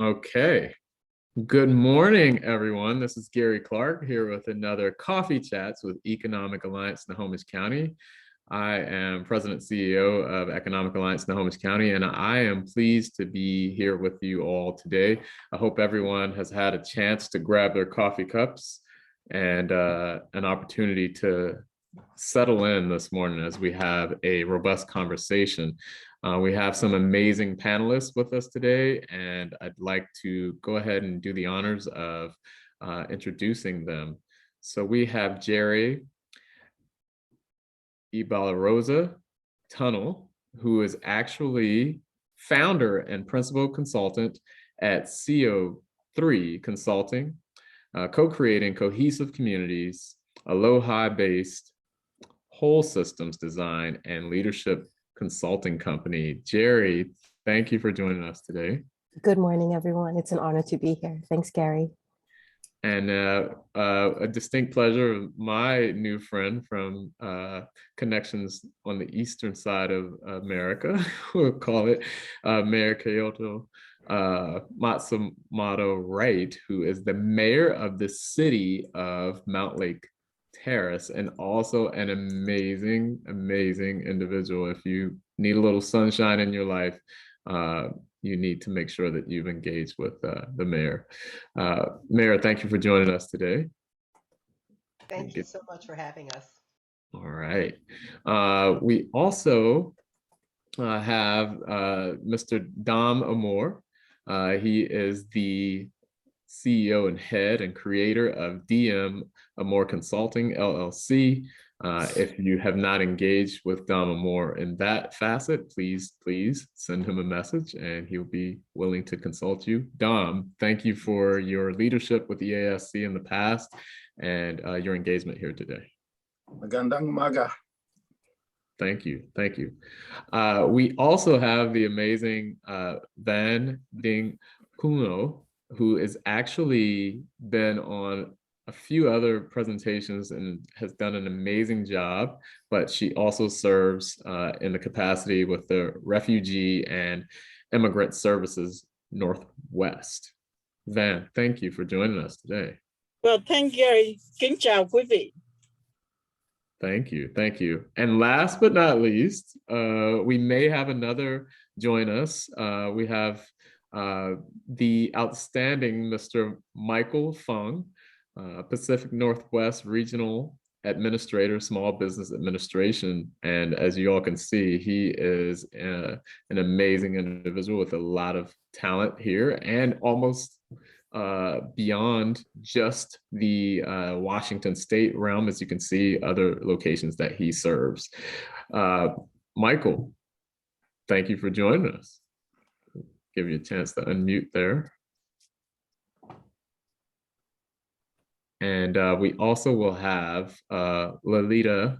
Okay. Good morning, everyone. This is Gary Clark here with another Coffee Chats with Economic Alliance Snohomish County. I am President and CEO of Economic Alliance Snohomish County, and I am pleased to be here with you all today. I hope everyone has had a chance to grab their coffee cups and an opportunity to settle in this morning as we have a robust conversation. We have some amazing panelists with us today, and I'd like to go ahead and do the honors of introducing them. So we have Jerry Ibalarosa Tunnel, who is actually founder and principal consultant at CO3 Consulting, co-creating cohesive communities, Aloha-based whole systems design and leadership consulting company. Jerry, thank you for joining us today. Good morning, everyone. It's an honor to be here. Thanks, Gary. And a distinct pleasure, my new friend from connections on the eastern side of America, we'll call it, Mayor Kyoto Matsumoto Wright, who is the mayor of the city of Mount Lake Terrace, and also an amazing individual. If you need a little sunshine in your life, you need to make sure that you've engaged with the mayor. Mayor, thank you for joining us today. Thank you so much for having us. All right. We also have Mr. Dom Amor. He is the CEO and head and creator of DM Amor Consulting, LLC. If you have not engaged with Dom Amor in that facet, please send him a message and he'll be willing to consult you. Dom, thank you for your leadership with the ASC in the past and your engagement here today. Magandang umaga. Thank you. We also have the amazing Van Ding Kuno, who has actually been on a few other presentations and has done an amazing job, but she also serves in the capacity with the Refugee and Immigrant Services Northwest. Van, thank you for joining us today. Well, thank you. Kính chào quý vị. Thank you. And last but not least, we may have another join us. We have the outstanding Mr. Michael Fung, Pacific Northwest Regional Administrator, Small Business Administration. And as you all can see, he is an amazing individual with a lot of talent here and almost beyond just the Washington state realm, as you can see other locations that he serves. Michael, thank you for joining us. Give you a chance to unmute there. And we also will have Lalita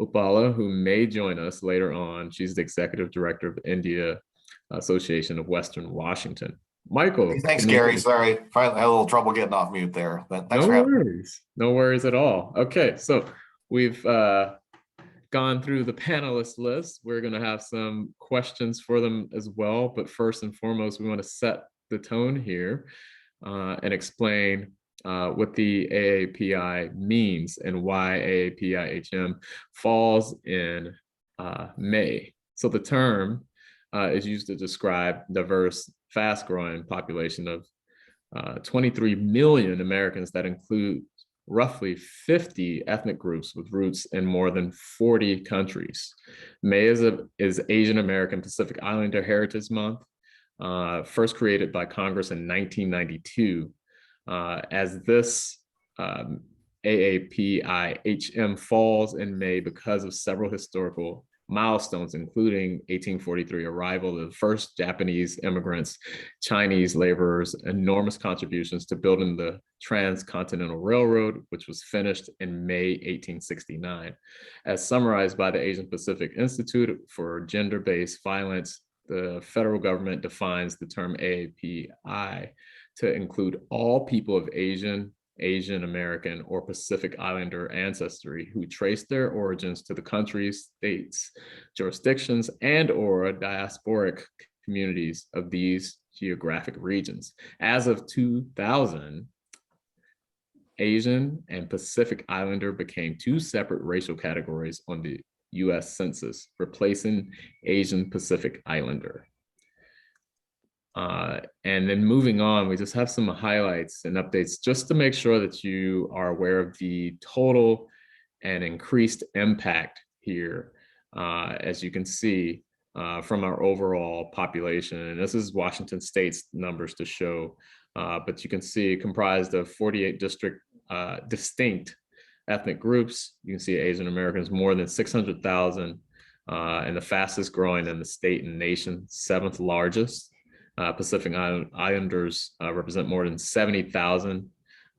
Upala, who may join us later on. She's the Executive Director of India Association of Western Washington. Michael. Hey, thanks, Gary. Sorry, finally had a little trouble getting off mute there, but thanks for having me. No worries at all. Okay, so we've gone through the panelist list. We're going to have some questions for them as well. But first and foremost, we want to set the tone here and explain what the AAPI means and why AAPI-HM falls in May. So the term is used to describe diverse, fast-growing population of 23 million Americans that include roughly 50 ethnic groups with roots in more than 40 countries. May is Asian American Pacific Islander Heritage Month, first created by Congress in 1992. As this AAPI-HM falls in May because of several historical milestones, including 1843 arrival of the first Japanese immigrants, Chinese laborers, enormous contributions to building the Transcontinental Railroad, which was finished in May 1869. As summarized by the Asian Pacific Institute for Gender-Based Violence, the federal government defines the term AAPI to include all people of Asian American, or Pacific Islander ancestry who trace their origins to the countries, states, jurisdictions, and/or diasporic communities of these geographic regions. As of 2000, Asian and Pacific Islander became two separate racial categories on the US Census, replacing Asian Pacific Islander. And then moving on, we just have some highlights and updates just to make sure that you are aware of the total and increased impact here. As you can see from our overall population, and this is Washington State's numbers to show, but you can see comprised of 48 distinct ethnic groups. You can see Asian Americans more than 600,000 and the fastest growing in the state and nation, 7th largest. Pacific Islanders represent more than 70,000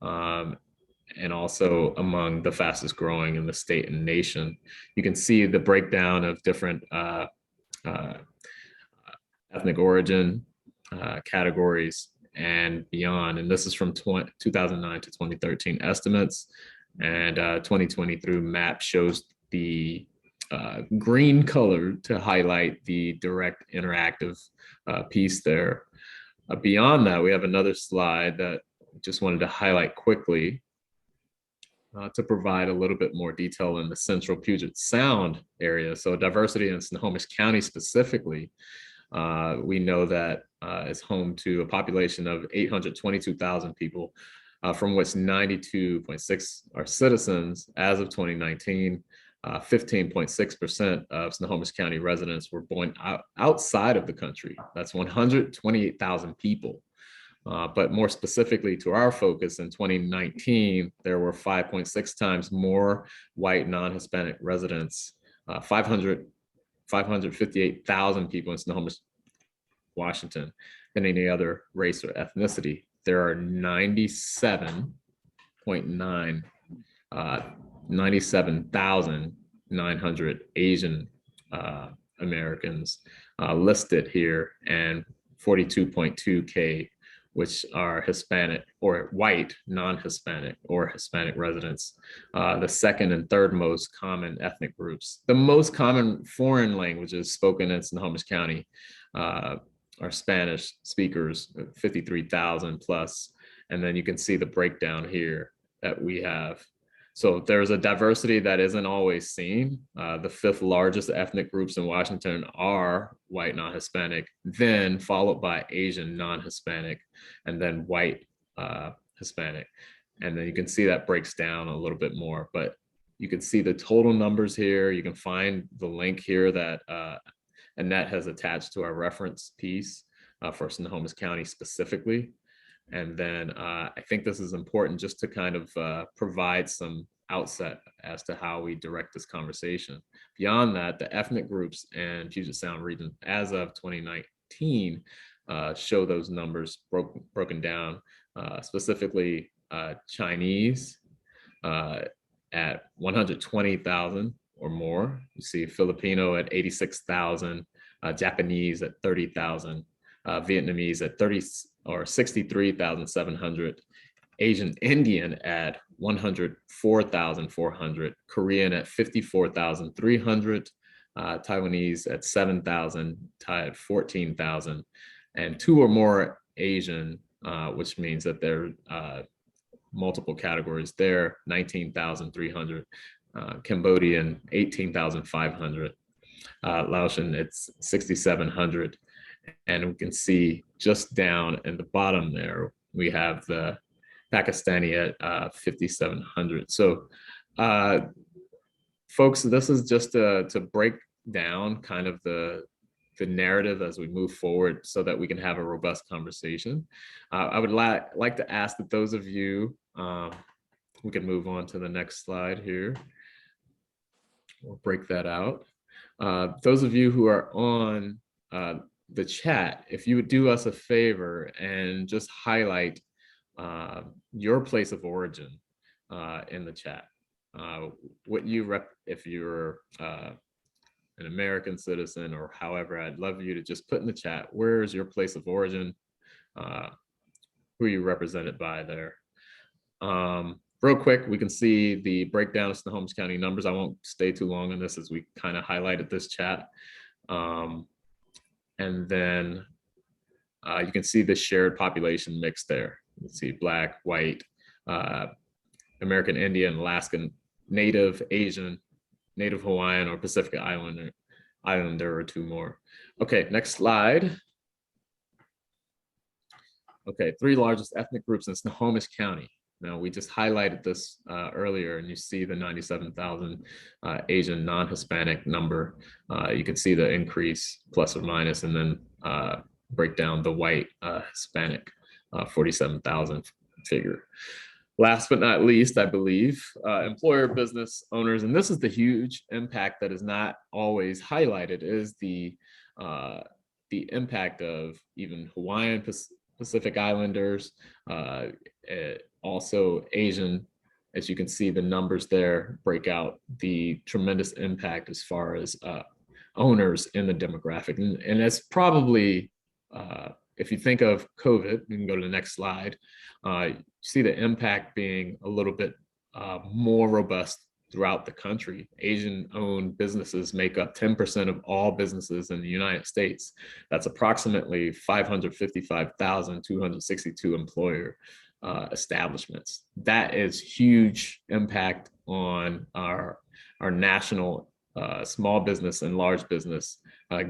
and also among the fastest growing in the state and nation. You can see the breakdown of different ethnic origin categories and beyond. And this is from 2009 to 2013 estimates, and 2023 map shows the green color to highlight the direct interactive piece there. Beyond that, we have another slide that just wanted to highlight quickly to provide a little bit more detail in the central Puget Sound area. So diversity in Snohomish County specifically, we know that is home to a population of 822,000 people, from which 92.6 are citizens. As of 2019, 15.6% of Snohomish County residents were born outside of the country. That's 128,000 people. But more specifically to our focus, in 2019, there were 5.6 times more white non-Hispanic residents, 558,000 people in Snohomish, Washington, than any other race or ethnicity. There are 97,900 Asian Americans listed here, and 42.2K which are Hispanic or white, non-Hispanic or Hispanic residents. The second and third most common ethnic groups. The most common foreign languages spoken in Snohomish County are Spanish speakers, 53,000 plus. And then you can see the breakdown here that we have. So there's a diversity that isn't always seen. The 5th largest ethnic groups in Washington are white non-Hispanic, then followed by Asian non-Hispanic, and then white Hispanic. And then you can see that breaks down a little bit more, but you can see the total numbers here. You can find the link here that Annette has attached to our reference piece for Snohomish County specifically. And then I think this is important just to kind of provide some outset as to how we direct this conversation. Beyond that, the ethnic groups in Puget Sound region as of 2019 show those numbers broken down, specifically Chinese at 120,000 or more. You see Filipino at 86,000, Japanese at 30,000, Vietnamese at 63,700, Asian Indian at 104,400, Korean at 54,300, Taiwanese at 7,000, Thai at 14,000, and 2 or more Asian, which means that there are multiple categories there, 19,300, Cambodian 18,500, Laotian it's 6,700. And we can see just down in the bottom there, we have the Pakistani at 5,700. So folks, this is just to break down kind of the narrative as we move forward so that we can have a robust conversation. I would like to ask that those of you, we can move on to the next slide here. We'll break that out. Those of you who are on the chat, if you would do us a favor and just highlight your place of origin in the chat. What you if you're an American citizen or however, I'd love you to just put in the chat, where is your place of origin? Who are you represented by there? Real quick, we can see the breakdown of Snohomish County numbers. I won't stay too long on this as we kind of highlighted this chat. And then you can see the shared population mix there. You can see Black, white, American Indian, Alaskan, Native, Asian, Native Hawaiian, or Pacific Islander, or two more. Okay, next slide. Okay, 3 largest ethnic groups in Snohomish County. Now, we just highlighted this earlier, and you see the 97,000 Asian non-Hispanic number. You can see the increase plus or minus, and then break down the white Hispanic 47,000 figure. Last but not least, I believe, employer business owners, and this is the huge impact that is not always highlighted, is the impact of even Hawaiian Pacific Islanders, also Asian. As you can see, the numbers there break out the tremendous impact as far as owners in the demographic. And that's probably, if you think of COVID, you can go to the next slide, you see the impact being a little bit more robust throughout the country. Asian-owned businesses make up 10% of all businesses in the United States. That's approximately 555,262 employer establishments. That is huge impact on our national small business and large business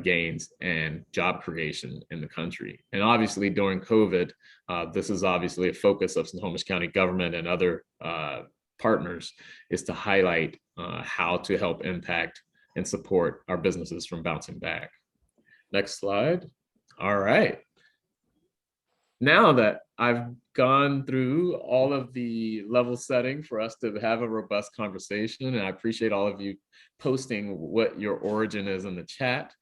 gains and job creation in the country. And obviously during COVID, this is obviously a focus of Snohomish County government and other partners, is to highlight how to help impact and support our businesses from bouncing back. Next slide. All right. Now that I've gone through all of the level setting for us to have a robust conversation, and I appreciate all of you posting what your origin is in the chat,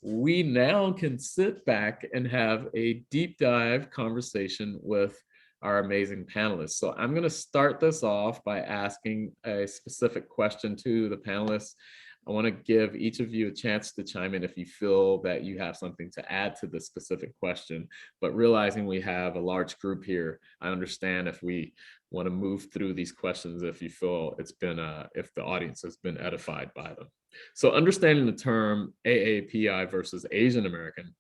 we now can sit back and have a deep dive conversation with our amazing panelists. So I'm going to start this off by asking a specific question to the panelists. I want to give each of you a chance to chime in if you feel that you have something to add to this specific question, but realizing we have a large group here, I understand if we want to move through these questions if you feel it's been, if the audience has been edified by them. So understanding the term AAPI versus Asian American,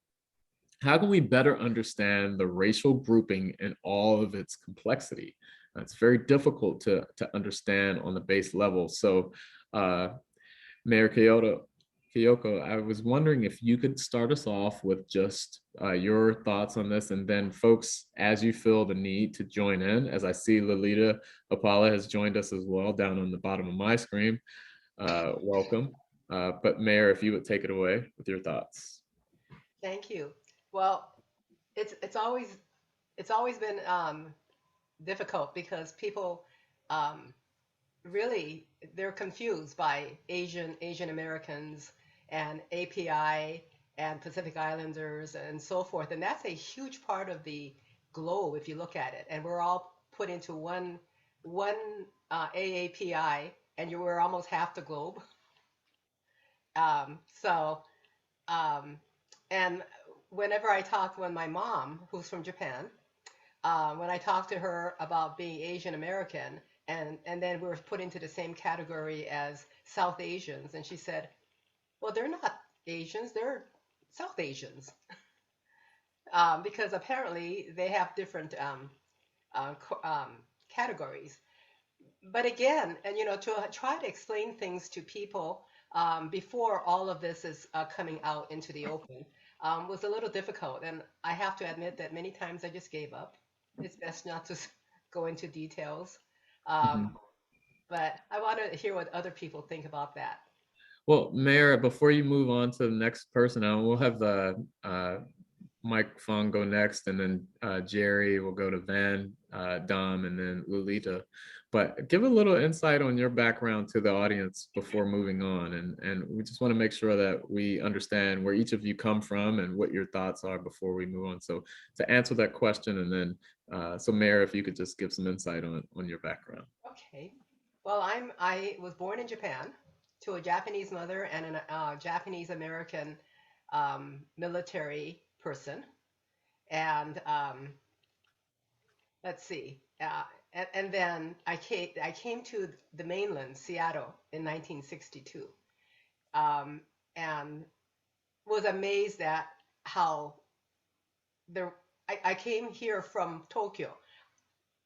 how can we better understand the racial grouping in all of its complexity? It's very difficult to understand on the base level. So Mayor Kiyoko, I was wondering if you could start us off with just your thoughts on this, and then folks, as you feel the need to join in, as I see Lolita Apala has joined us as well down on the bottom of my screen, welcome. But Mayor, if you would take it away with your thoughts. Thank you. Well, it's always been difficult because people really, they're confused by Asian Americans and API and Pacific Islanders and so forth, and that's a huge part of the globe if you look at it. And we're all put into one AAPI, and we're almost half the globe. And whenever I talk with my mom, who's from Japan, when I talked to her about being Asian American, and then we were put into the same category as South Asians, and she said, well, they're not Asians, they're South Asians. Because apparently they have different categories. But again, and to try to explain things to people before all of this is coming out into the open was a little difficult. And I have to admit that many times I just gave up. It's best not to go into details. But I want to hear what other people think about that. Well, Mayor, before you move on to the next person, we'll have the Mike Fong go next, and then Jerry will go to Van, Dom, and then Lolita. But give a little insight on your background to the audience before moving on. And we just want to make sure that we understand where each of you come from and what your thoughts are before we move on. So to answer that question, and then, so Mayor, if you could just give some insight on your background. Okay. Well, I was born in Japan to a Japanese mother and a Japanese American military person. And let's see. And then I came to the mainland, Seattle, in 1962, and was amazed at how there, I came here from Tokyo.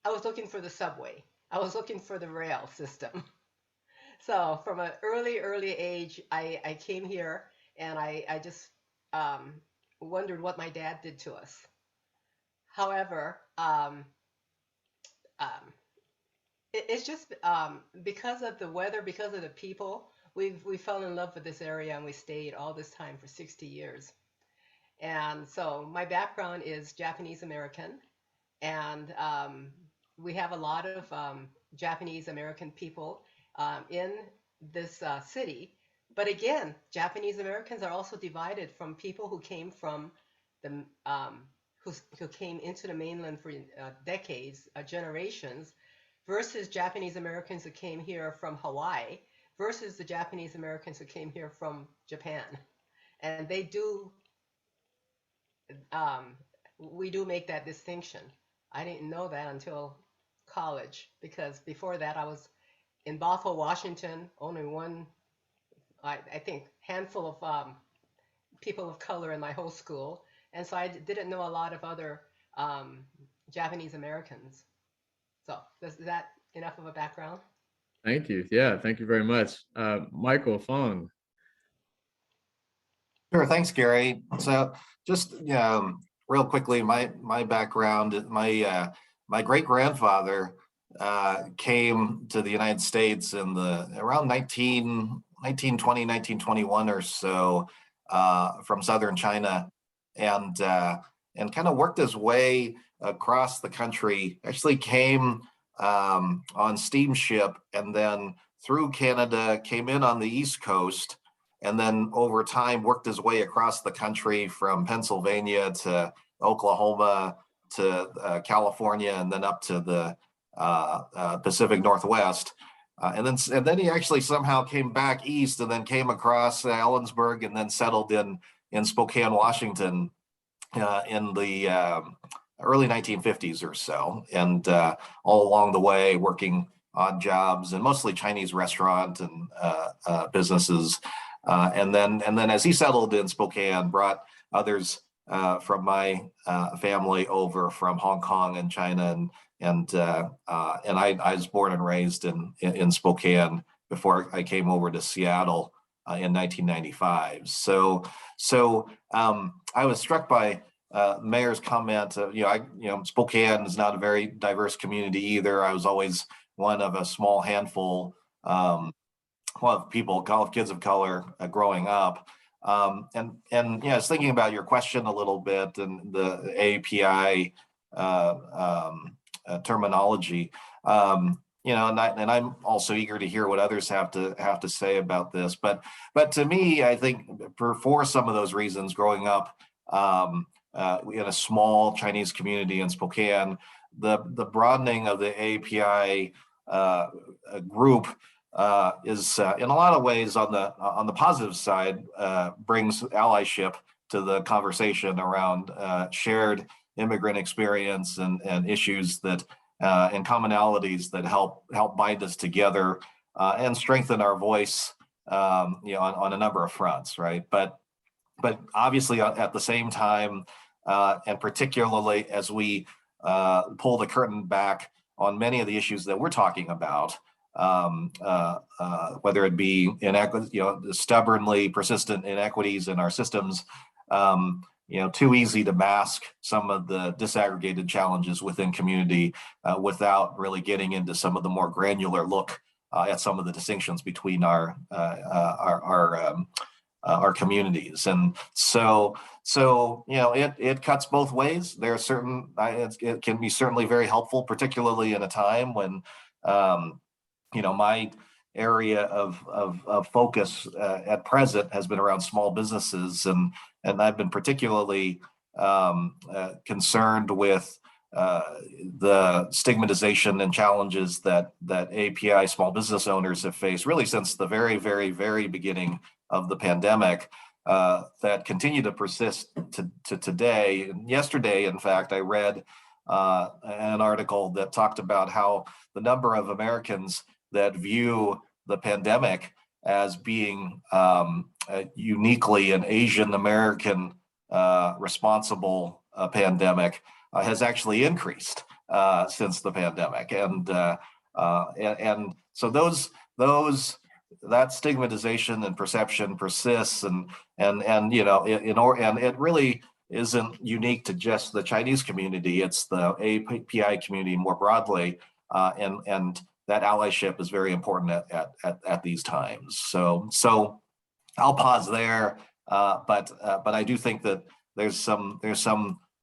I was looking for the subway. I was looking for the rail system. So from an early age, I came here and I just um, wondered what my dad did to us. However, um, it's just because of the weather, because of the people, we fell in love with this area and we stayed all this time for 60 years. And so my background is Japanese American, and we have a lot of Japanese American people in this city. But again, Japanese Americans are also divided from people who came from the who came into the mainland for decades, generations, versus Japanese Americans who came here from Hawaii, versus the Japanese Americans who came here from Japan. And they do, um, we do make that distinction. I didn't know that until college because before that I was in Bothell, Washington, only one, I think, handful of people of color in my whole school. And so I didn't know a lot of other um, Japanese Americans. So is that enough of a background? Thank you. Yeah, thank you very much. Michael Fong. Sure, thanks, Gary. So just real quickly, my background, my great grandfather came to the United States in the around 1920, 1921 or so from southern China, and kind of worked his way across the country. Actually came on steamship and then through Canada, came in on the East Coast, and then over time worked his way across the country from Pennsylvania to Oklahoma to California, and then up to the Pacific Northwest. And then he actually somehow came back east and then came across Ellensburg and then settled in Spokane, Washington in the early 1950s or so. And all along the way working odd jobs and mostly Chinese restaurant and businesses. And then as he settled in Spokane, brought others from my family over from Hong Kong and China, and I was born and raised in Spokane before I came over to Seattle in 1995. So I was struck by Mayor's comment. Spokane is not a very diverse community either. I was always one of a small handful of people, kids of color growing up. And I was thinking about your question a little bit and the AAPI terminology. And I'm also eager to hear what others have to say about this. But to me, I think for some of those reasons, growing up in a small Chinese community in Spokane, the broadening of the AAPI group is in a lot of ways on the positive side, brings allyship to the conversation around shared immigrant experience and issues that and commonalities that help bind us together and strengthen our voice on a number of fronts, right? But obviously at the same time, and particularly as we pull the curtain back on many of the issues that we're talking about, whether it be inequity, stubbornly persistent inequities in our systems, too easy to mask some of the disaggregated challenges within community without really getting into some of the more granular look at some of the distinctions between our communities. And so it cuts both ways. There are certain, it can be certainly very helpful, particularly in a time when my area of focus at present has been around small businesses, and I've been particularly concerned with the stigmatization and challenges that API small business owners have faced really since the very, very, very beginning of the pandemic, that continue to persist to today. And yesterday, in fact, I read an article that talked about how the number of Americans that view the pandemic as being uniquely an Asian American responsible pandemic has actually increased since the pandemic, and so that stigmatization and perception persists, and you know, and it really isn't unique to just the Chinese community. It's the AAPI community more broadly, and that allyship is very important at these times. So I'll pause there, but I do think that there's some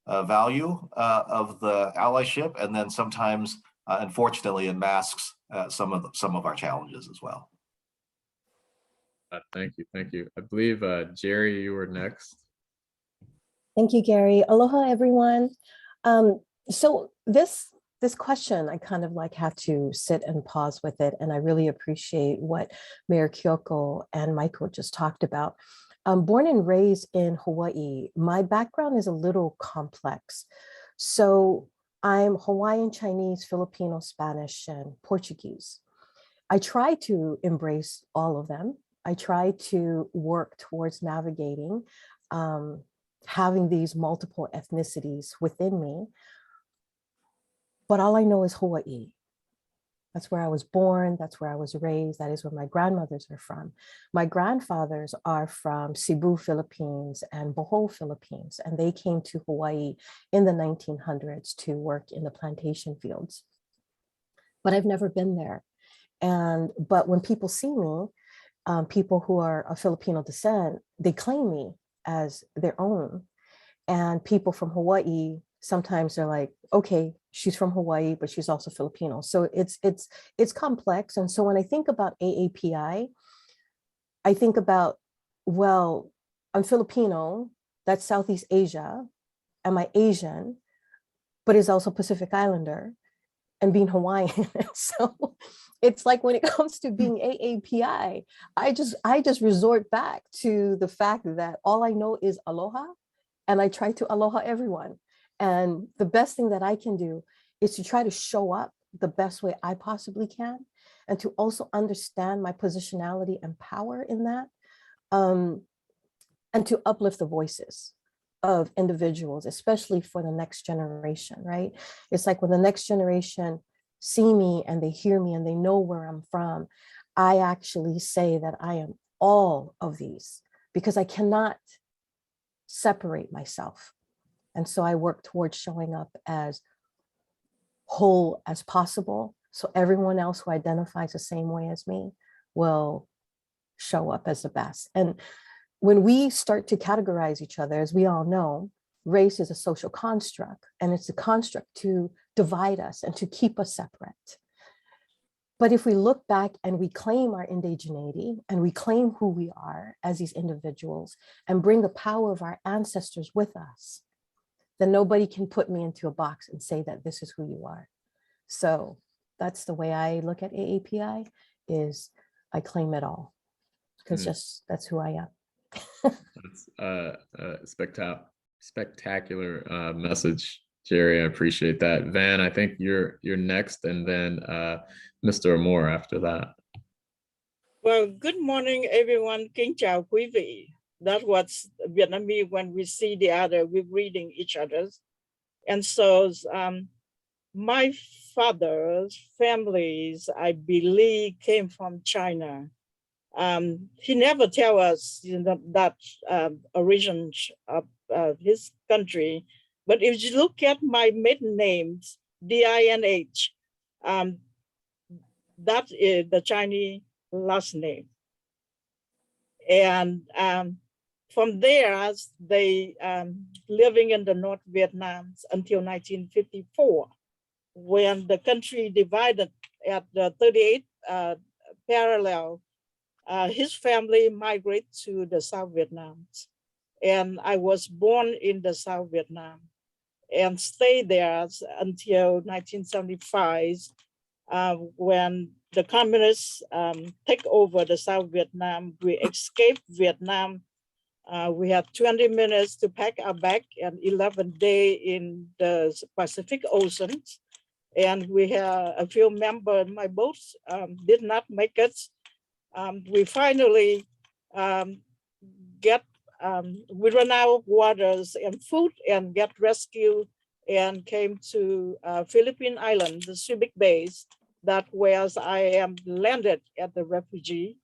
value of the allyship, and then sometimes, unfortunately, it masks some of our challenges as well. Thank you. I believe Jerry, you were next. Thank you, Gary. Aloha, everyone. So this question, I kind of like have to sit and pause with it. And I really appreciate what Mayor Kyoko and Michael just talked about. Born and raised in Hawaii, my background is a little complex. So I'm Hawaiian, Chinese, Filipino, Spanish, and Portuguese. I try to embrace all of them. I try to work towards navigating having these multiple ethnicities within me. But all I know is Hawaii. That's where I was born. That's where I was raised. That is where my grandmothers are from. My grandfathers are from Cebu, Philippines, and Bohol, Philippines. And they came to Hawaii in the 1900s to work in the plantation fields. But I've never been there. But when people see me, people who are of Filipino descent, they claim me as their own. And people from Hawaii, sometimes they're like, okay, she's from Hawaii, but she's also Filipino. So it's complex. And so when I think about AAPI, I think about, well, I'm Filipino, that's Southeast Asia. Am I Asian? But is also Pacific Islander and being Hawaiian. So it's like when it comes to being AAPI, I just resort back to the fact that all I know is aloha, and I try to aloha everyone. And the best thing that I can do is to try to show up the best way I possibly can, and to also understand my positionality and power in that, and to uplift the voices of individuals, especially for the next generation, right? It's like when the next generation see me and they hear me and they know where I'm from, I actually say that I am all of these, because I cannot separate myself. And so I work towards showing up as whole as possible, so everyone else who identifies the same way as me will show up as the best. And when we start to categorize each other, as we all know, race is a social construct, and it's a construct to divide us and to keep us separate. But if we look back and we claim our indigeneity and we claim who we are as these individuals and bring the power of our ancestors with us, then nobody can put me into a box and say that this is who you are. So that's the way I look at AAPI, is I claim it all, because just that's who I am. That's a spectacular message, Jerry. I appreciate that. Van, I think you're next, and then Mr. Moore after that. Well, good morning, everyone. Kính chào quý vị. That was Vietnamese when we see the other, we're reading each other's. And so my father's families, I believe, came from China. He never tell us, you know, that origin of his country. But if you look at my maiden names, D-I-N-H, that is the Chinese last name. And from there, they living in the North Vietnam until 1954, when the country divided at the 38th parallel. His family migrated to the South Vietnam. And I was born in the South Vietnam and stayed there until 1975, when the communists take over the South Vietnam. We escaped Vietnam. We had 20 minutes to pack our bag and 11 days in the Pacific Ocean. And we had a few members, my boat did not make it. We finally get we ran out of waters and food and got rescued and came to Philippine Island, the Subic base. That where I am landed at the refugee.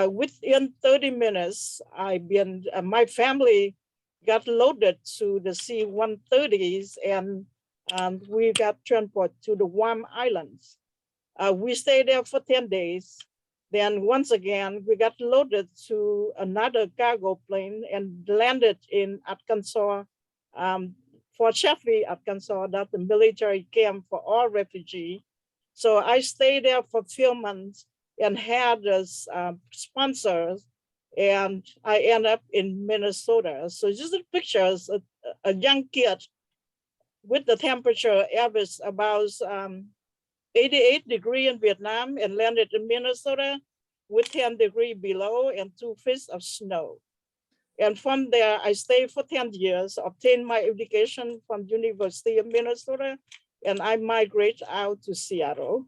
Within 30 minutes, my family got loaded to the C-130s and we got transported to the Guam Islands. We stayed there for 10 days. Then once again, we got loaded to another cargo plane and landed in Arkansas, Fort Chaffee, Arkansas, that's the military camp for all refugees. So I stayed there for a few months and had as sponsors, and I end up in Minnesota. So just the pictures, a young kid with the temperature average about 88 degrees in Vietnam and landed in Minnesota with 10 degrees below and 2 feet of snow. And from there, I stayed for 10 years, obtained my education from University of Minnesota, and I migrate out to Seattle.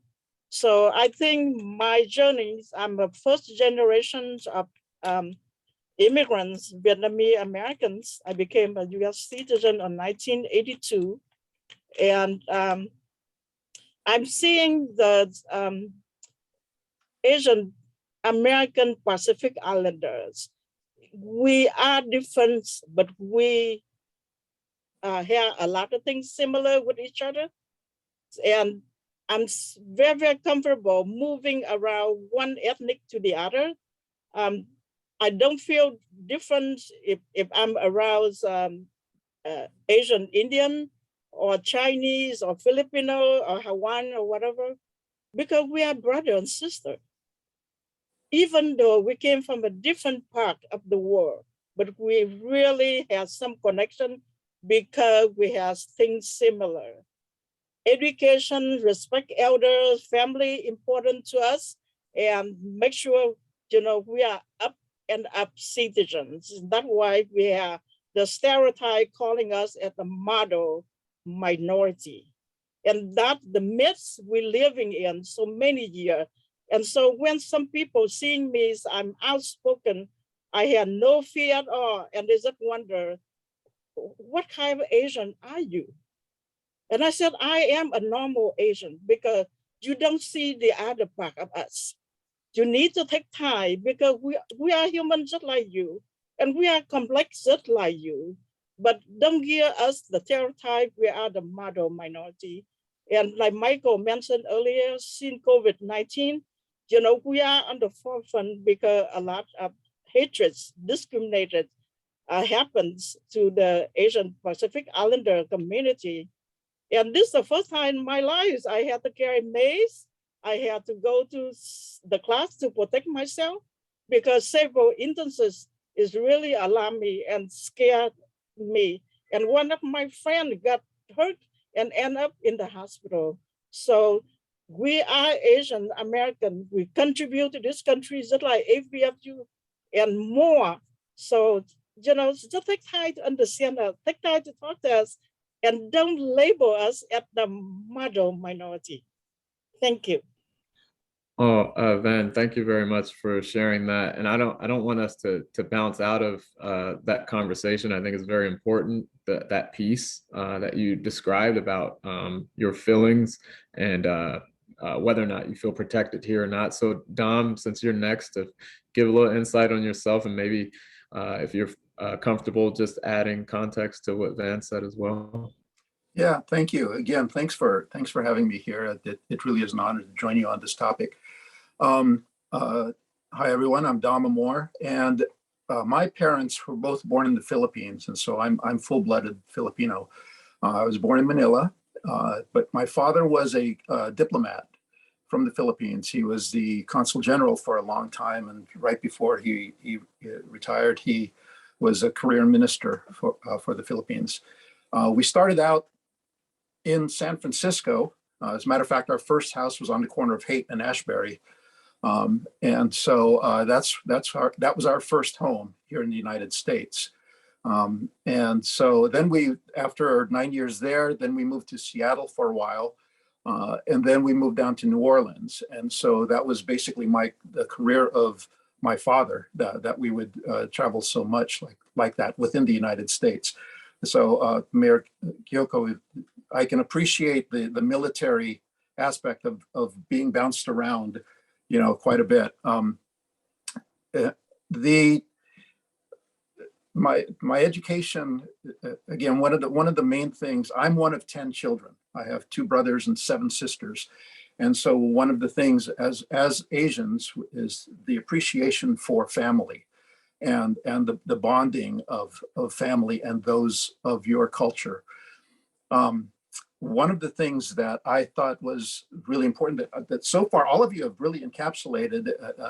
So I think my journeys, I'm a first generation of immigrants, Vietnamese Americans. I became a US citizen in 1982. And I'm seeing the Asian American Pacific Islanders. We are different, but we have a lot of things similar with each other. And I'm very, very comfortable moving around one ethnic to the other. I don't feel different if I'm around Asian Indian or Chinese or Filipino or Hawaiian or whatever, because we are brother and sister. Even though we came from a different part of the world, but we really have some connection because we have things similar. Education, respect elders, family important to us, and make sure, we are up and up citizens. That's why we have the stereotype calling us as the model minority. And that the myths we're living in so many years. And so when some people seeing me, I'm outspoken, I have no fear at all. And they just wonder, what kind of Asian are you? And I said, I am a normal Asian because you don't see the other part of us. You need to take time because we are human just like you. And we are complex just like you. But don't give us the stereotype we are the model minority. And like Michael mentioned earlier, since COVID-19, we are on the forefront because a lot of hatred, discriminated happens to the Asian Pacific Islander community. And this is the first time in my life I had to carry mace. I had to go to the class to protect myself because several instances is really alarmed me and scared me. And one of my friends got hurt and ended up in the hospital. So we are Asian American. We contribute to this country just like APFU and more. So, just take time to understand us, take time to talk to us, and don't label us as the model minority. Thank you. Oh, Van, thank you very much for sharing that. And I don't want us to bounce out of that conversation. I think it's very important that piece that you described about your feelings and whether or not you feel protected here or not. So Dom, since you're next, to give a little insight on yourself and maybe if you're comfortable just adding context to what Van said as well. Yeah, thank you. Again, thanks for having me here. It really is an honor to join you on this topic. Hi, everyone. I'm Dom Amor, and my parents were both born in the Philippines, and so I'm full-blooded Filipino. I was born in Manila, but my father was a diplomat from the Philippines. He was the consul general for a long time, and right before he retired, he was a career minister for the Philippines. We started out in San Francisco. As a matter of fact, our first house was on the corner of Haight and Ashbury. And so that was our first home here in the United States. And so then after 9 years there, then we moved to Seattle for a while. And then we moved down to New Orleans. And so that was basically the career of my father that we would travel so much like that within the United States. So Mayor Kyoko, I can appreciate the military aspect of being bounced around, quite a bit. My education, again, one of the main things, I'm one of 10 children. I have 2 brothers and 7 sisters. And so one of the things as Asians is the appreciation for family and the bonding of family and those of your culture. One of the things that I thought was really important that so far all of you have really encapsulated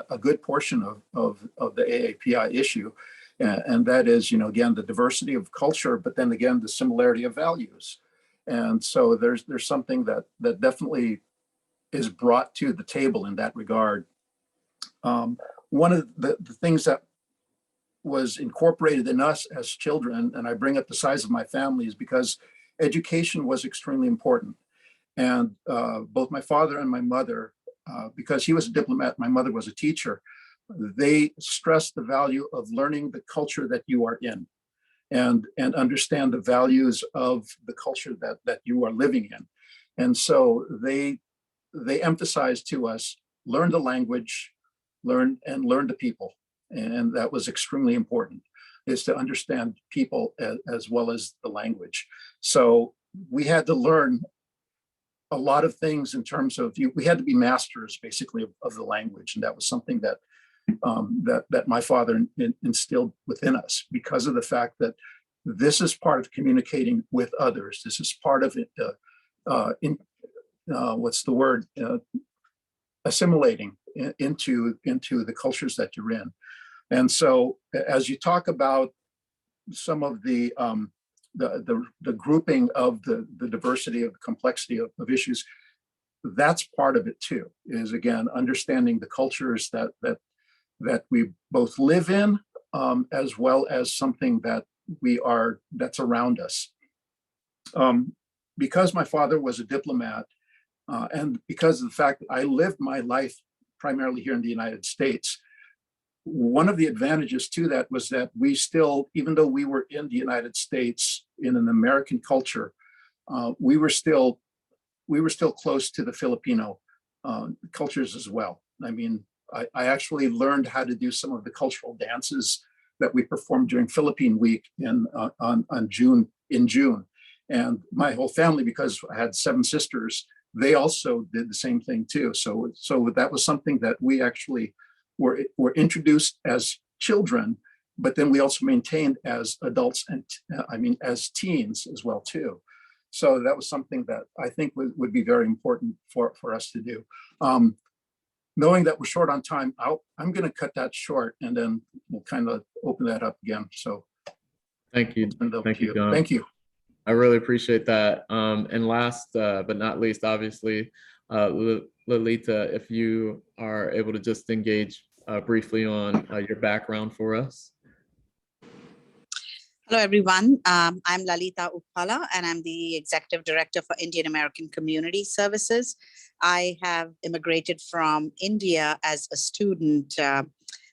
a good portion of the AAPI issue. And that is, again, the diversity of culture, but then again, the similarity of values. And so there's something that definitely is brought to the table in that regard. One of the things that was incorporated in us as children, and I bring up the size of my family, is because education was extremely important. And both my father and my mother, because he was a diplomat, my mother was a teacher, they stressed the value of learning the culture that you are in and understand the values of the culture that you are living in. And so they emphasized to us, learn the language, learn the people. And that was extremely important, is to understand people as well as the language. So we had to learn a lot of things in terms of, we had to be masters basically of the language. And that was something that my father instilled within us, because of the fact that this is part of communicating with others. This is part of it, assimilating into the cultures that you're in. And so as you talk about some of the grouping of the diversity of the complexity of issues, that's part of it too, is again, understanding the cultures that we both live in, as well as something that's around us. Because my father was a diplomat, and because of the fact that I lived my life primarily here in the United States, one of the advantages to that was that we still, even though we were in the United States in an American culture, we were still close to the Filipino cultures as well. I mean, I actually learned how to do some of the cultural dances that we performed during Philippine Week in June. And my whole family, because I had 7 sisters, they also did the same thing too. So that was something that we actually were introduced as children, but then we also maintained as adults and as teens as well too. So that was something that I think would be very important for us to do. Knowing that we're short on time, I'm going to cut that short, and then we'll kind of open that up again. So thank you. Thank you, Don. Thank you. I really appreciate that. And last but not least, obviously, Lalita, if you are able to just engage briefly on your background for us. Hello, everyone. I'm Lalita Uppala, and I'm the Executive Director for Indian American Community Services. I have immigrated from India as a student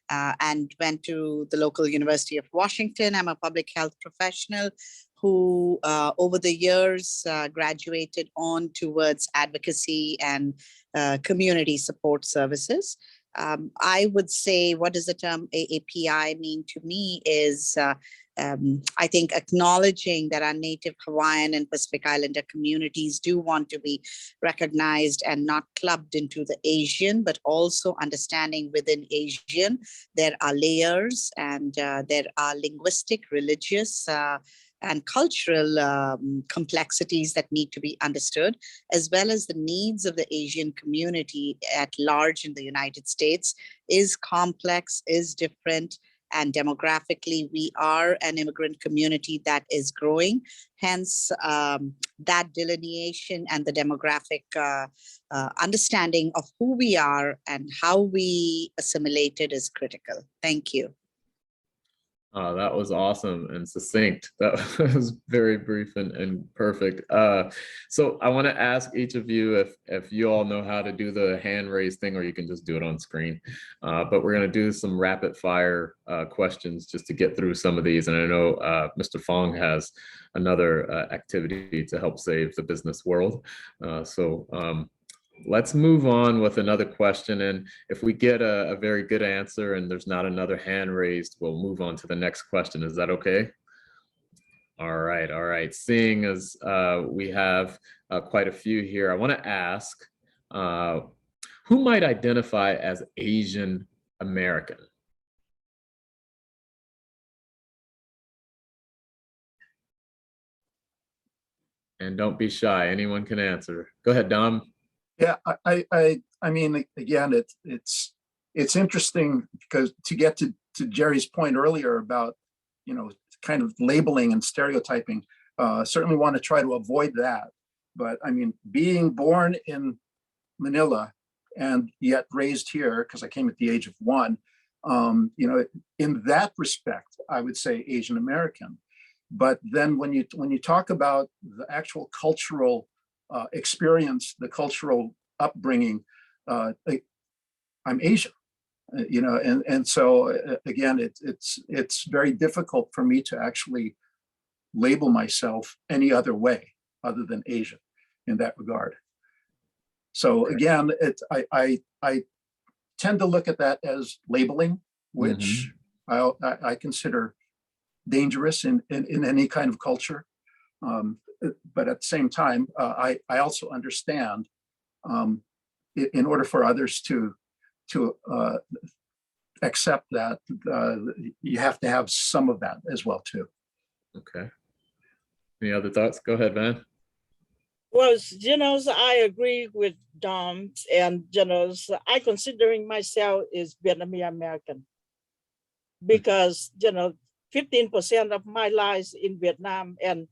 and went to the local University of Washington. I'm a public health professional who over the years graduated on towards advocacy and community support services. I would say, what does the term AAPI mean to me is, I think, acknowledging that our Native Hawaiian and Pacific Islander communities do want to be recognized and not clubbed into the Asian, but also understanding within Asian, there are layers and there are linguistic, religious, and cultural complexities that need to be understood, as well as the needs of the Asian community at large in the United States is complex, is different, and demographically, we are an immigrant community that is growing. Hence, that delineation and the demographic understanding of who we are and how we assimilated is critical. Thank you. That was awesome and succinct. That was very brief and perfect. So I want to ask each of you if you all know how to do the hand raise thing, or you can just do it on screen. But we're going to do some rapid fire questions just to get through some of these. And I know Mr. Fong has another activity to help save the business world. Let's move on with another question. And if we get a very good answer and there's not another hand raised, we'll move on to the next question. Is that okay? All right, all right. Seeing as we have quite a few here, I want to ask, who might identify as Asian American? And don't be shy, anyone can answer. Go ahead, Dom. Yeah, I mean, again, it's interesting because to get to Jerry's point earlier about, you know, kind of labeling and stereotyping, certainly want to try to avoid that. But I mean, being born in Manila and yet raised here, because I came at the age of 1, you know, in that respect, I would say Asian American. But then when you talk about the actual cultural experience, the cultural upbringing, I'm Asian, you know, and so again, it's very difficult for me to actually label myself any other way other than Asian in that regard. So again, I tend to look at that as labeling, which I consider dangerous in any kind of culture. But at the same time, I also understand in order for others to accept that, you have to have some of that as well too. Okay. Any other thoughts? Go ahead, Van. Well, you know, I agree with Dom, and you know, I considering myself is Vietnamese American because you know 15% of my life in Vietnam and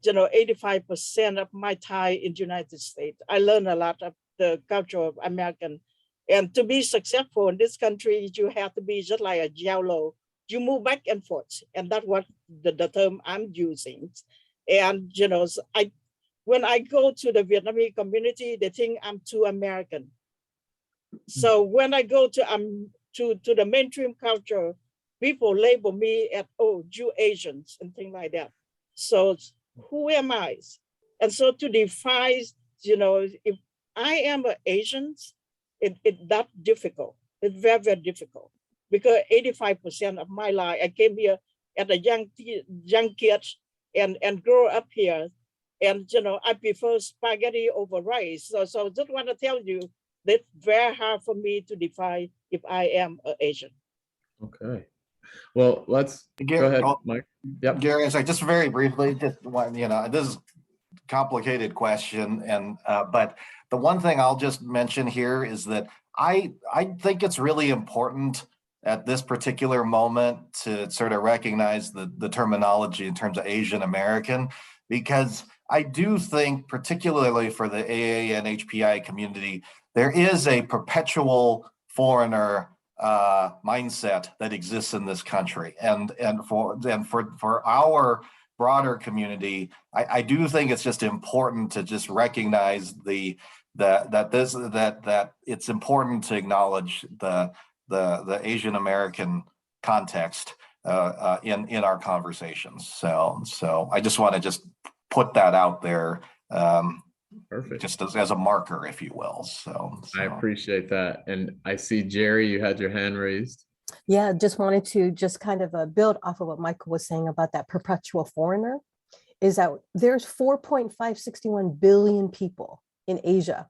you know 85% of my time in the United States. I learned a lot of the culture of American, and to be successful in this country, you have to be just like a jello. You move back and forth, and that's what the term I'm using. And you know, when I go to the Vietnamese community, they think I'm too American. So when I go to the mainstream culture, people label me as, oh, you Asians and things like that. So who am I? And so to define, you know, if I am an Asian, it's that difficult. It's very, very difficult because 85% of my life, I came here as a young kid and grew up here. And, you know, I prefer spaghetti over rice. So just want to tell you that it's very hard for me to define if I am an Asian. Okay. Well, let's go ahead, Mike. Yep. Gary, so just very briefly, just one, you know, this is a complicated question, and but the one thing I'll just mention here is that I think it's really important at this particular moment to sort of recognize the terminology in terms of Asian American, because I do think, particularly for the AA and HPI community, there is a perpetual foreigner mindset that exists in this country, and for our broader community, I do think it's just important to just recognize that it's important to acknowledge the Asian American context in our conversations. So I just want to just put that out there. Perfect. Just as a marker, if you will. So I appreciate that. And I see, Jerry, you had your hand raised. Yeah, just wanted to just kind of build off of what Michael was saying about that perpetual foreigner, is that there's 4.561 billion people in Asia.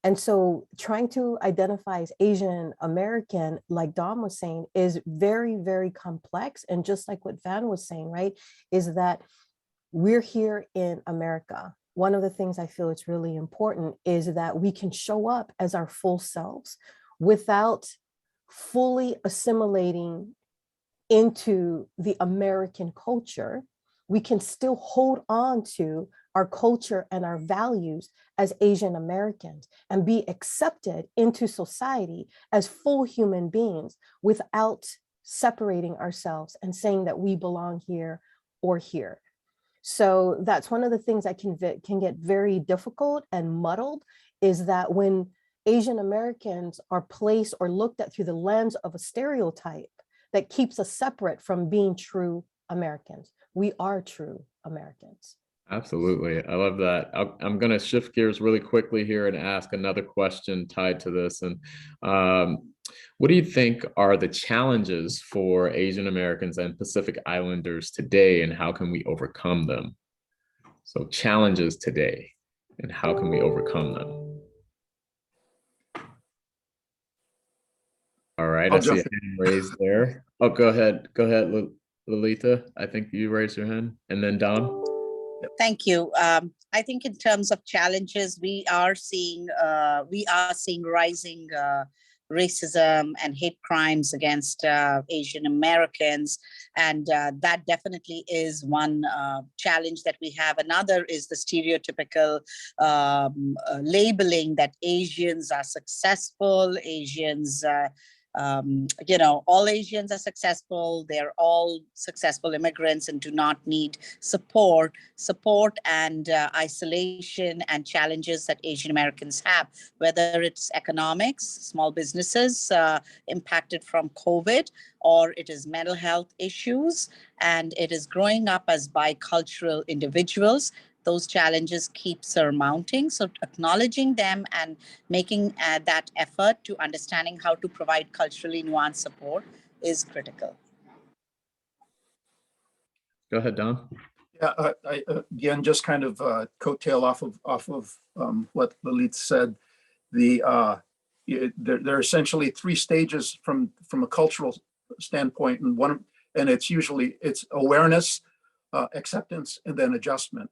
And so trying to identify as Asian American, like Dom was saying, is very, very complex. And just like what Van was saying, right, is that we're here in America. One of the things I feel it's really important is that we can show up as our full selves without fully assimilating into the American culture. We can still hold on to our culture and our values as Asian Americans and be accepted into society as full human beings without separating ourselves and saying that we belong here or here. So that's one of the things that can get very difficult and muddled, is that when Asian Americans are placed or looked at through the lens of a stereotype that keeps us separate from being true Americans. We are true Americans. Absolutely. I love that. I'm going to shift gears really quickly here and ask another question tied to this. And what do you think are the challenges for Asian Americans and Pacific Islanders today, and how can we overcome them? So challenges today, and how can we overcome them? All right, I'll I see a jump hand raised there. Oh, go ahead. Go ahead, Lolita. I think you raised your hand. And then Dom. Thank you. I think in terms of challenges, we are seeing rising racism and hate crimes against Asian Americans, and that definitely is one challenge that we have. Another is the stereotypical labeling that Asians are successful, Asians. All Asians are successful. They're all successful immigrants and do not need support and isolation and challenges that Asian Americans have, whether it's economics, small businesses impacted from COVID, or it is mental health issues, and it is growing up as bicultural individuals. Those challenges keep surmounting. So acknowledging them and making that effort to understanding how to provide culturally nuanced support is critical. Go ahead, Don. Yeah, I again, just kind of coattail off of what Lalit said. There are essentially three stages from a cultural standpoint, and it's awareness, acceptance, and then adjustment.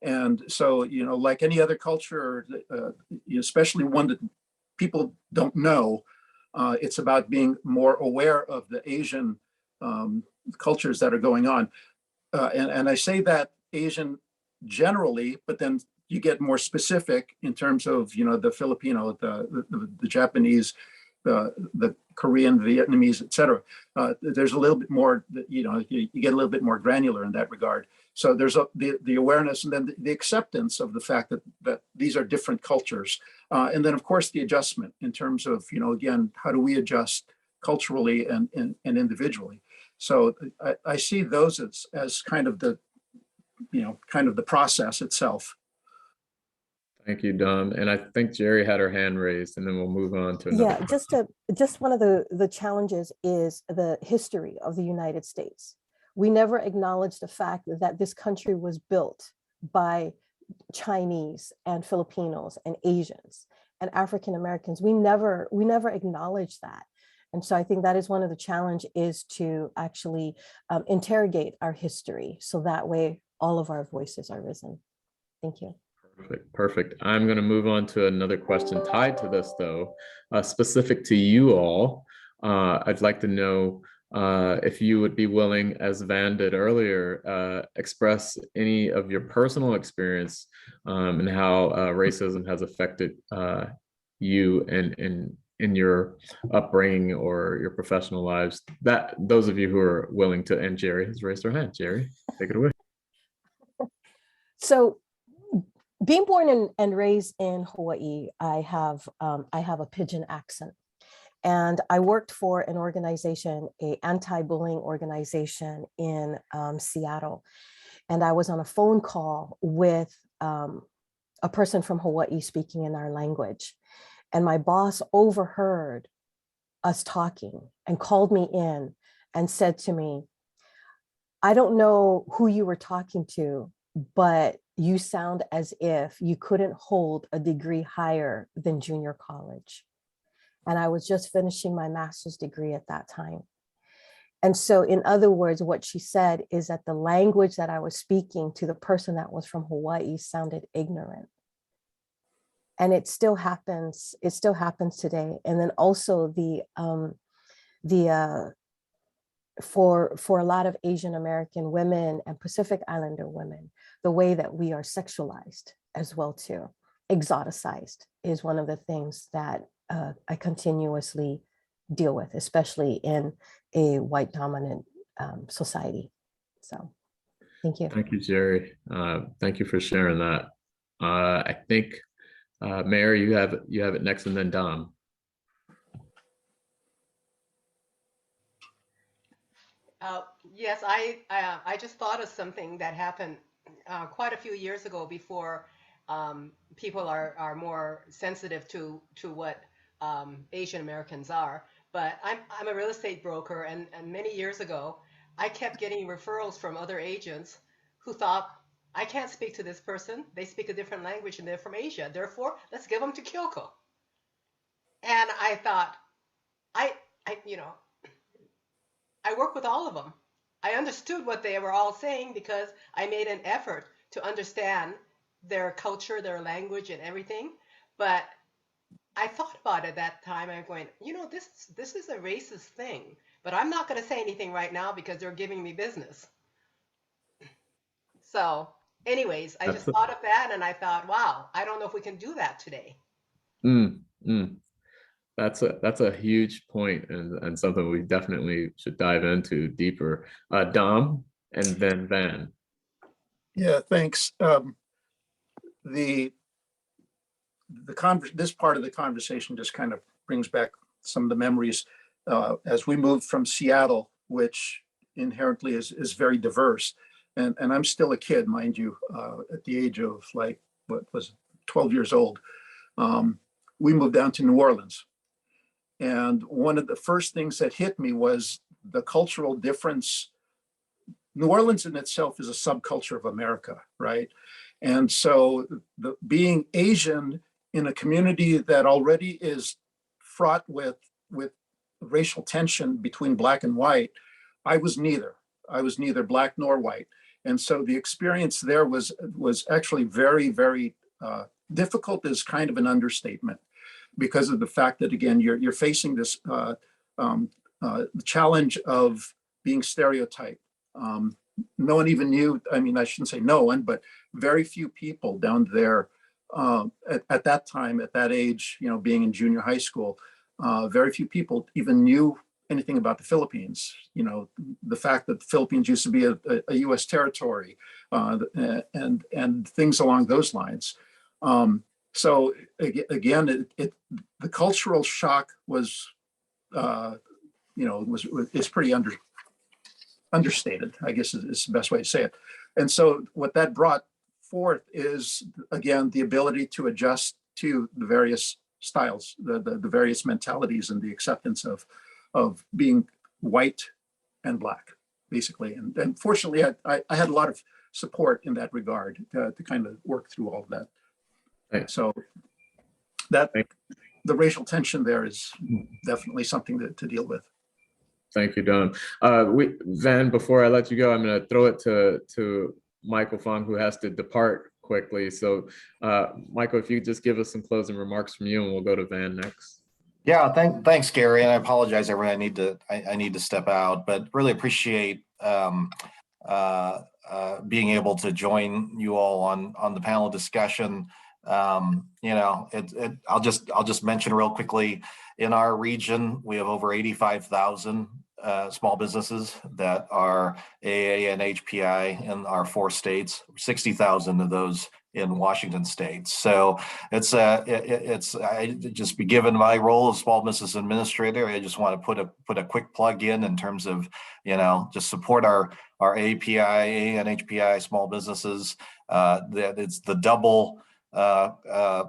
And so, like any other culture, especially one that people don't know, it's about being more aware of the Asian cultures that are going on. And I say that Asian generally, but then you get more specific in terms of, the Filipino, the Japanese, the Korean, Vietnamese, et cetera. There's a little bit more, you get a little bit more granular in that regard. So there's the awareness, and then the acceptance of the fact that these are different cultures. And then, of course, the adjustment in terms of, again, how do we adjust culturally and individually? So I see those as kind of the process itself. Thank you, Dom. And I think Jerry had her hand raised, and then we'll move on to another. Yeah, just one of the challenges is the history of the United States. We never acknowledge the fact that this country was built by Chinese and Filipinos and Asians and African Americans. We never acknowledge that. And so I think that is one of the challenge, is to actually interrogate our history, so that way all of our voices are risen. Thank you. Perfect. I'm going to move on to another question tied to this, though, specific to you all. I'd like to know if you would be willing, as Van did earlier, express any of your personal experience and how racism has affected you in your upbringing or your professional lives. That those of you who are willing to, and Jerry has raised her hand. Jerry, take it away. So, being born and raised in Hawaii, I have a Pidgin accent, and I worked for an organization, an anti-bullying organization in Seattle, and I was on a phone call with a person from Hawaii speaking in our language, and my boss overheard us talking and called me in and said to me, "I don't know who you were talking to, but you sound as if you couldn't hold a degree higher than junior college." And I was just finishing my master's degree at that time. And so, in other words, what she said is that the language that I was speaking to the person that was from Hawaii sounded ignorant. And it still happens today. And then also for a lot of Asian American women and Pacific Islander women, the way that we are sexualized as well too, exoticized, is one of the things that I continuously deal with, especially in a white dominant society. So thank you. Thank you, Jerry. Thank you for sharing that. I think, Mayor, you have it next, and then Dom. Yes, I just thought of something that happened quite a few years ago before people are more sensitive to what Asian Americans are. But I'm a real estate broker, and many years ago, I kept getting referrals from other agents who thought, I can't speak to this person. They speak a different language and they're from Asia. Therefore, let's give them to Kyoko. And I thought, I I work with all of them. I understood what they were all saying because I made an effort to understand their culture, their language, and everything. But I thought about it at that time. I'm going, this is a racist thing, but I'm not going to say anything right now because they're giving me business. So, anyways, I just thought of that, and I thought, wow, I don't know if we can do that today. That's a huge point, and something we definitely should dive into deeper. Dom, and then Van. Yeah, thanks. This part of the conversation just kind of brings back some of the memories as we moved from Seattle, which inherently is very diverse. And I'm still a kid, mind you, at the age of 12 years old. We moved down to New Orleans. And one of the first things that hit me was the cultural difference. New Orleans in itself is a subculture of America, right? And so being Asian in a community that already is fraught with racial tension between black and white, I was neither black nor white. And so the experience there was actually very, very difficult, is kind of an understatement, because of the fact that, again, you're facing this challenge of being stereotyped. No one even knew, I mean, I shouldn't say no one, but very few people down there at that time, at that age, being in junior high school, very few people even knew anything about the Philippines. The fact that the Philippines used to be a US territory, and things along those lines. So again, the cultural shock was, is pretty understated, I guess is the best way to say it. And so what that brought forth is, again, the ability to adjust to the various styles, the various mentalities, and the acceptance of being white and black, basically. And fortunately, I had a lot of support in that regard to kind of work through all of that. Thanks. So the racial tension there is definitely something to deal with. Thank you, Don. Van, before I let you go, I'm going to throw it to Michael Fong, who has to depart quickly. So Michael, if you could just give us some closing remarks from you, and we'll go to Van next. Yeah, thanks, Gary. And I apologize, everyone. I need to step out, but really appreciate being able to join you all on the panel discussion. I'll just mention real quickly, in our region, we have over 85,000 small businesses that are AAA and HPI in our 4 states, 60,000 of those in Washington state. So I just be given my role as small business administrator, I just want to put a quick plug in terms of, just support our AAPI and HPI small businesses. That it's the double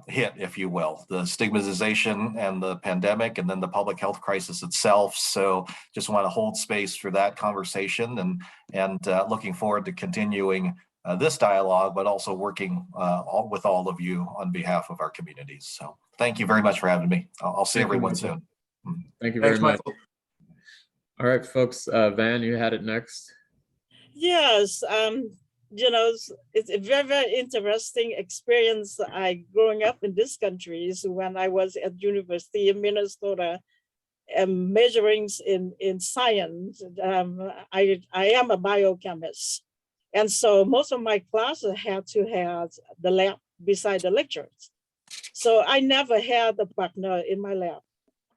hit, if you will, the stigmatization and the pandemic, and then the public health crisis itself. So just want to hold space for that conversation, and looking forward to continuing this dialogue, but also working with all of you on behalf of our communities. So thank you very much for having me. I'll see everyone soon. Thank you very much. Michael. All right, folks. Van, you had it next. Yes. It's a very, very interesting experience. Growing up in this country is when I was at University of Minnesota, majoring in science. I am a biochemist. And so most of my classes had to have the lab beside the lectures. So I never had a partner in my lab.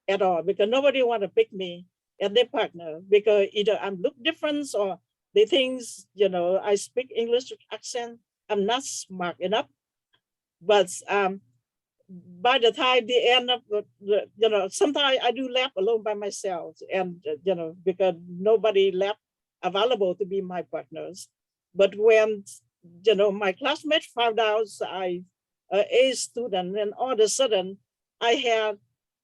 at all, because nobody want to pick me as their partner, because either I'm look different or they think, I speak English accent, I'm not smart enough. But by the time they end up, sometimes I do laugh alone by myself, and because nobody left available to be my partners. But when my classmates found out I a student, and all of a sudden I had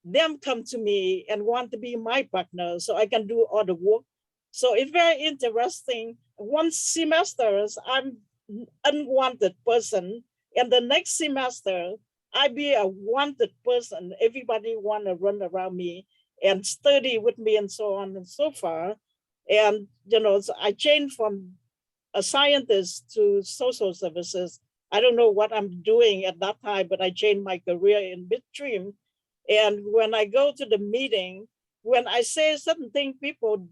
them come to me and want to be my partner, so I can do all the work. So it's very interesting. One semester I'm unwanted person, and the next semester I be a wanted person. Everybody want to run around me and study with me and so on and so forth. And, so I changed from a scientist to social services. I don't know what I'm doing at that time, but I changed my career in midstream. And when I go to the meeting, when I say certain things, people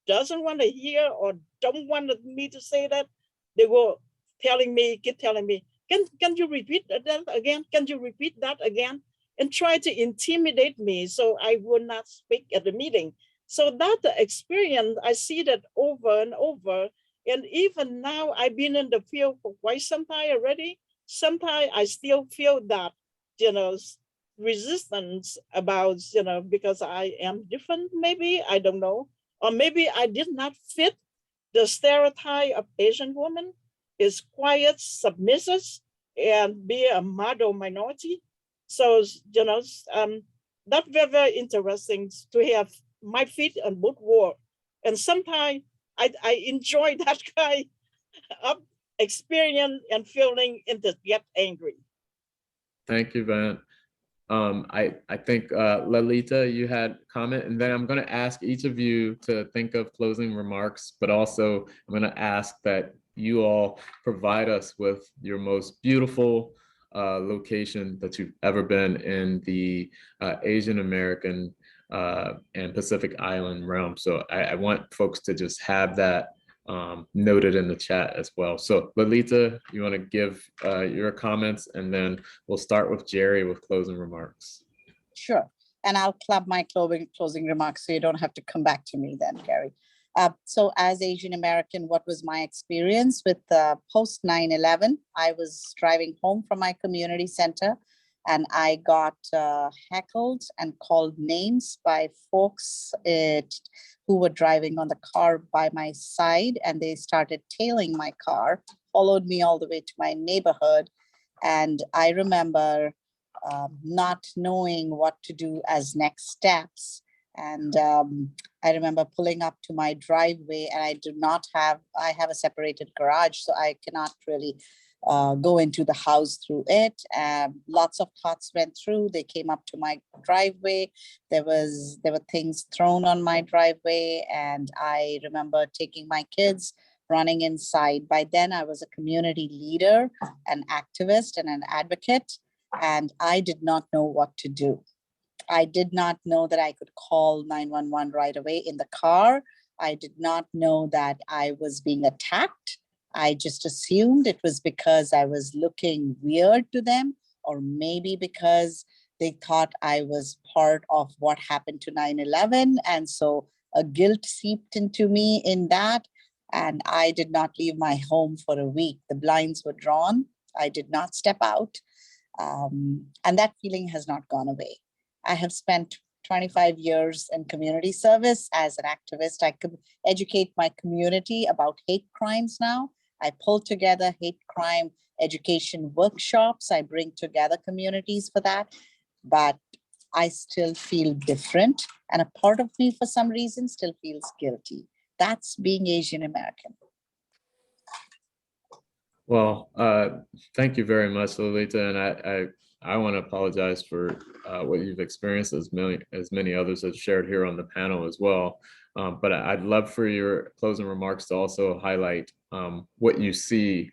doesn't want to hear or don't want me to say that, they will keep telling me, can you repeat that again? Can you repeat that again? And try to intimidate me so I will not speak at the meeting. So that experience, I see that over and over. And even now, I've been in the field for quite some time already. Sometimes I still feel that, resistance about, because I am different, maybe, I don't know. Or maybe I did not fit the stereotype of Asian woman is quiet, submissive, and be a model minority. So, that's very, very interesting to have my feet on both worlds. And sometimes I enjoy that kind of experience and feeling into get angry. Thank you, Van. I think Lalita, you had comment, and then I'm going to ask each of you to think of closing remarks, but also I'm going to ask that you all provide us with your most beautiful location that you've ever been in the Asian American and Pacific Island realm. So I want folks to just have that noted in the chat as well. So Lalita, you want to give your comments, and then we'll start with Jerry with closing remarks. Sure. And I'll club my closing remarks so you don't have to come back to me then, Gary. So as Asian American, what was my experience with post 9/11? I was driving home from my community center, and I got heckled and called names by folks who were driving on the car by my side, and they started tailing my car, followed me all the way to my neighborhood. And I remember not knowing what to do as next steps. And I remember pulling up to my driveway, and I have a separated garage, so I cannot really go into the house through it. Lots of thoughts went through. They came up to my driveway. There were things thrown on my driveway, and I remember taking my kids, running inside. By then, I was a community leader, an activist, and an advocate, and I did not know what to do. I did not know that I could call 911 right away in the car. I did not know that I was being attacked. I just assumed it was because I was looking weird to them, or maybe because they thought I was part of what happened to 9/11. And so a guilt seeped into me in that. And I did not leave my home for a week. The blinds were drawn. I did not step out. And that feeling has not gone away. I have spent 25 years in community service as an activist. I could educate my community about hate crimes now. I pull together hate crime education workshops. I bring together communities for that, but I still feel different. And a part of me, for some reason, still feels guilty. That's being Asian American. Well, thank you very much, Lolita, and I want to apologize for what you've experienced, as many others have shared here on the panel as well. But I'd love for your closing remarks to also highlight what you see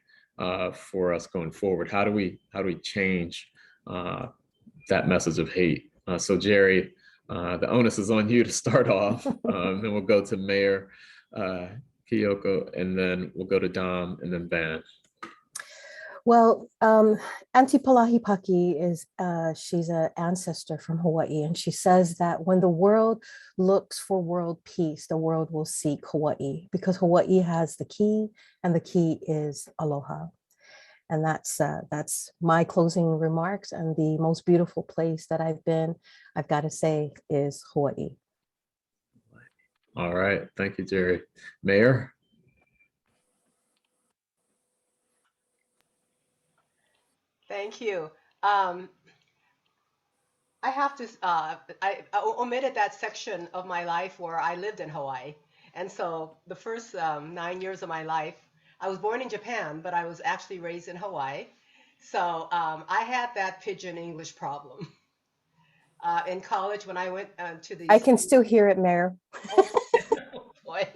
for us going forward. How do we change that message of hate? So Jerry, the onus is on you to start off. Then we'll go to Mayor Kiyoko, and then we'll go to Dom, and then Van. Well, Auntie Palahipaki is she's an ancestor from Hawaii, and she says that when the world looks for world peace, the world will seek Hawaii because Hawaii has the key, and the key is aloha. And that's my closing remarks. And the most beautiful place that I've been, I've got to say, is Hawaii. All right. Thank you, Jerry. Mayor? Thank you. I have to, I omitted that section of my life where I lived in Hawaii. And so the first 9 years of my life, I was born in Japan, but I was actually raised in Hawaii. So I had that pidgin English problem. In college, when I went to the I can still hear it, Mayor. oh boy.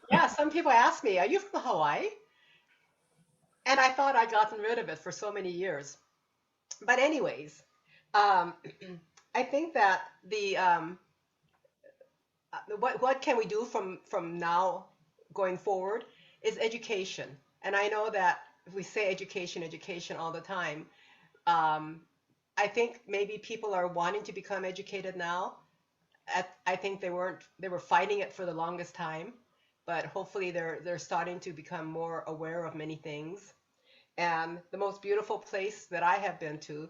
Yeah, some people ask me, are you from Hawaii? And I thought I'd gotten rid of it for so many years. But anyways, um, I think that what can we do from now going forward is education. And I know that if we say education, education all the time, um, I think maybe people are wanting to become educated now. I think they were fighting it for the longest time, but hopefully they're starting to become more aware of many things. And the most beautiful place that I have been to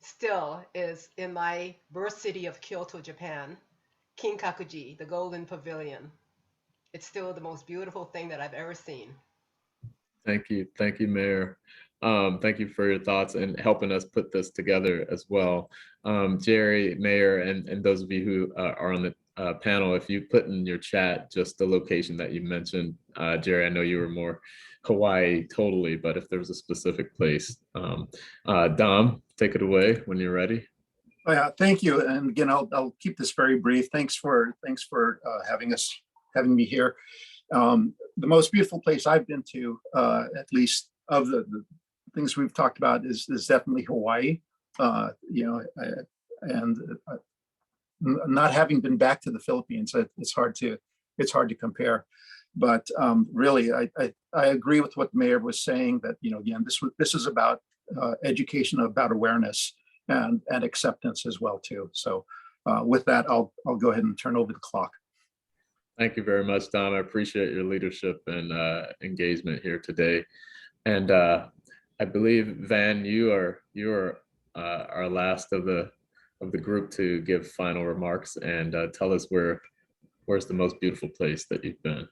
still is in my birth city of Kyoto, Japan, Kinkakuji, the Golden Pavilion. It's still the most beautiful thing that I've ever seen. Thank you. Thank you, Mayor. Thank you for your thoughts and helping us put this together as well. Jerry, Mayor, and those of you who are on the panel, if you put in your chat just the location that you mentioned, Jerry, I know you were more Hawaii totally, but if there was a specific place, Dom, take it away when you're ready. Oh, yeah, thank you. And again, I'll keep this very brief. Thanks for having me here. The most beautiful place I've been to, at least of the things we've talked about, is definitely Hawaii. And not having been back to the Philippines, it's hard to compare. But really, I agree with what the mayor was saying, that again, this is about education, about awareness and acceptance as well too. So with that, I'll go ahead and turn over the clock. Thank you very much, Dom. I appreciate your leadership and engagement here today. And I believe, Van, you are our last of the group to give final remarks and tell us where's the most beautiful place that you've been.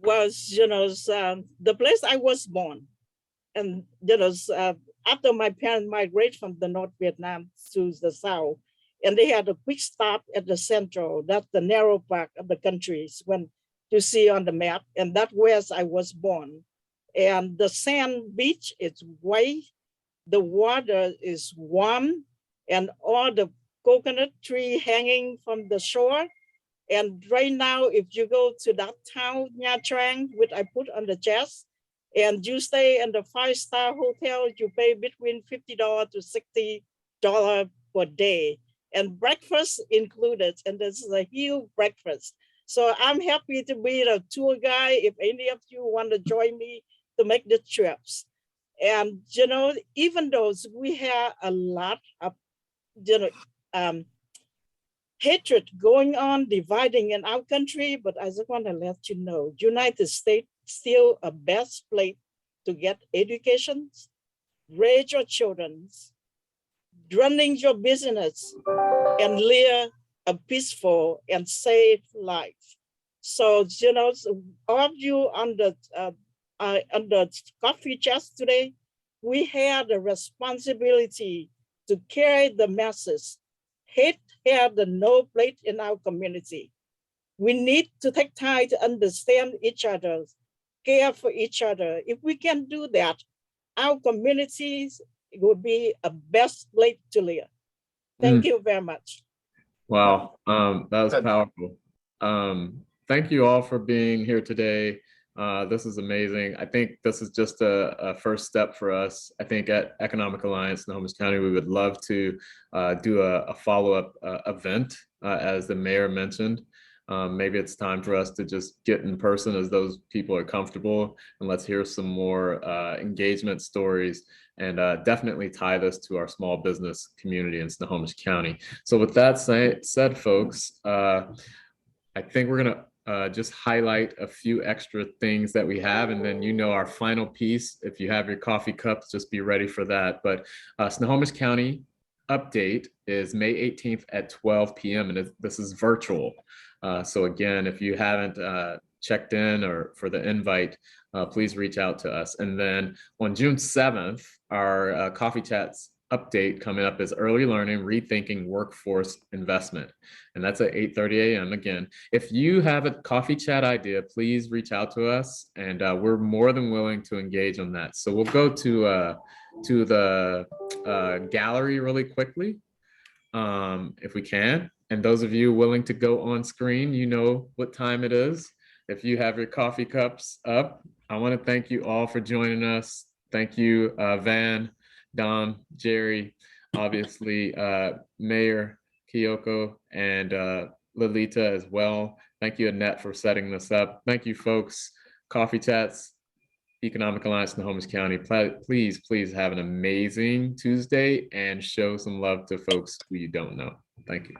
Was the place I was born, and after my parents migrated from the North Vietnam to the South, and they had a quick stop at the Central, that's the narrow part of the countries when you see on the map, and that's where I was born. And the sand beach is white, the water is warm, and all the coconut tree hanging from the shore. And right now, if you go to that town, Nha Trang, which I put on the chest, and you stay in the 5-star hotel, you pay between $50 to $60 per day, and breakfast included. And this is a huge breakfast. So I'm happy to be the tour guide if any of you want to join me to make the trips. And even though we have a lot of hatred going on, dividing in our country, but I just want to let you know, United States still a best place to get education, raise your children, running your business, and live a peaceful and safe life. So, all of you on the coffee chest today, we have the responsibility to carry the message. Hate have the no place in our community. We need to take time to understand each other, care for each other. If we can do that, our communities will be a best place to live. Thank you very much. Wow, that was powerful. Thank you all for being here today. This is amazing. I think this is just a first step for us. I think at Economic Alliance Snohomish County, we would love to do a follow-up event, as the mayor mentioned. Maybe it's time for us to just get in person as those people are comfortable, and let's hear some more engagement stories, and definitely tie this to our small business community in Snohomish County. So with that said, folks, I think we're gonna just highlight a few extra things that we have, and then our final piece. If you have your coffee cups, just be ready for that. But Snohomish County update is May 18th at 12 p.m. and this is virtual. So again, if you haven't checked in or for the invite, please reach out to us. And then on June 7th, our Coffee Chats update coming up is Early Learning, Rethinking Workforce Investment. And that's at 8:30 a.m. Again, if you have a coffee chat idea, please reach out to us, and we're more than willing to engage on that. So we'll go to the gallery really quickly, if we can. And those of you willing to go on screen, you know what time it is. If you have your coffee cups up, I want to thank you all for joining us. Thank you, Van, Dom, Jerry, obviously Mayor Kyoko, and Lolita as well. Thank you, Annette, for setting this up. Thank you, folks. Coffee Chats, Economic Alliance, Snohomish County. Please have an amazing Tuesday and show some love to folks who you don't know. Thank you.